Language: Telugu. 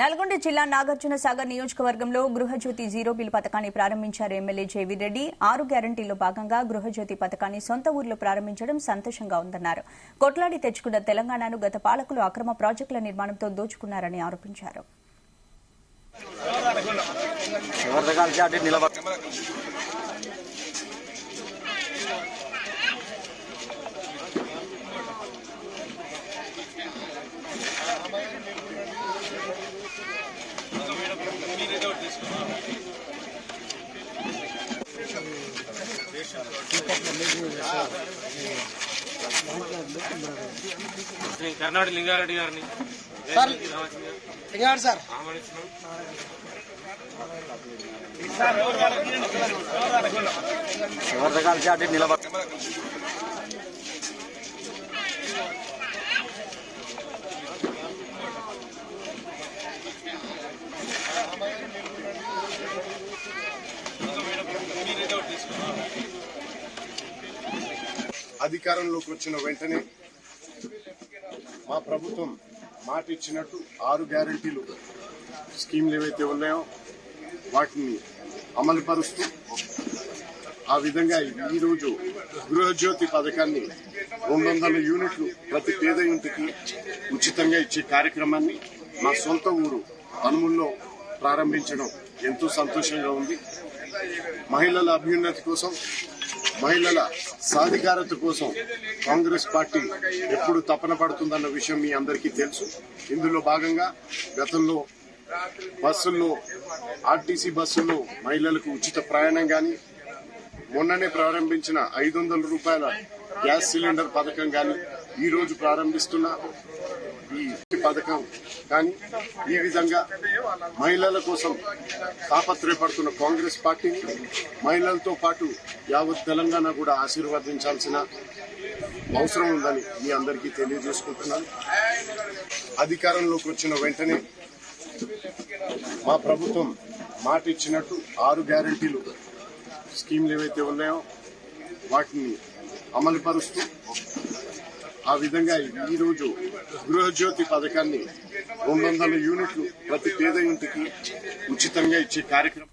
నల్గొండ జిల్లా నాగార్జున సాగర్ నియోజకవర్గంలో గృహజ్యోతి జీరో బిల్ పథకాన్ని ప్రారంభించారు ఎమ్మెల్యే జేవీ రెడ్డి. 6 గ్యారంటీల్లో భాగంగా గృహజ్యోతి పథకాన్ని సొంత ఊర్లో ప్రారంభించడం సంతోషంగా ఉందన్నారు. కొట్లాడి తెచ్చుకున్న తెలంగాణను గత పాలకులు అక్రమ ప్రాజెక్టుల నిర్మాణంతో దోచుకున్నారని ఆరోపించారు. కర్ణాటక లింగారెడ్డి గారిని సార్ అధికారంలోకి వచ్చిన వెంటనే మా ప్రభుత్వం మాట ఇచ్చినట్టు 6 గ్యారంటీలు స్కీమ్లు ఏవైతే ఉన్నాయో వాటిని అమలు పరుస్తూ ఆ విధంగా ఈరోజు గృహజ్యోతి పథకాన్ని 200 యూనిట్లు ప్రతి పేద ఇంటికి ఉచితంగా ఇచ్చే కార్యక్రమాన్ని మా సొంత ఊరు అనుముల్లో ప్రారంభించడం ఎంతో సంతోషంగా ఉంది. మహిళల అభ్యున్నతి కోసం, మహిళల సాధికారత కోసం కాంగ్రెస్ పార్టీ ఎప్పుడు తపన పడుతుందన్న విషయం మీ అందరికీ తెలుసు. ఇందులో భాగంగా గతంలో బస్సుల్లో, ఆర్టీసీ బస్సుల్లో మహిళలకు ఉచిత ప్రయాణం గాని, మొన్ననే ప్రారంభించిన 500 రూపాయల గ్యాస్ సిలిండర్ పథకం గాని, ఈ రోజు ప్రారంభిస్తున్న ఈ పథకం కానీ, ఈ విధంగా మహిళల కోసం తాపత్రయపడుతున్న కాంగ్రెస్ పార్టీని మహిళలతో పాటు యావత్ తెలంగాణ కూడా ఆశీర్వదించాల్సిన అవసరం ఉందని మీ అందరికీ తెలియజేసుకుంటున్నాను. అధికారంలోకి వచ్చిన వెంటనే మా ప్రభుత్వం మాట ఇచ్చినట్టు 6 గ్యారంటీలు స్కీమ్లు ఏవైతే ఉన్నాయో వాటిని అమలు పరుస్తూ ఆ విధంగా ఈరోజు గృహజ్యోతి పథకాన్ని 200 యూనిట్లు ప్రతి పేద ఇంటికి ఉచితంగా ఇచ్చే కార్యక్రమం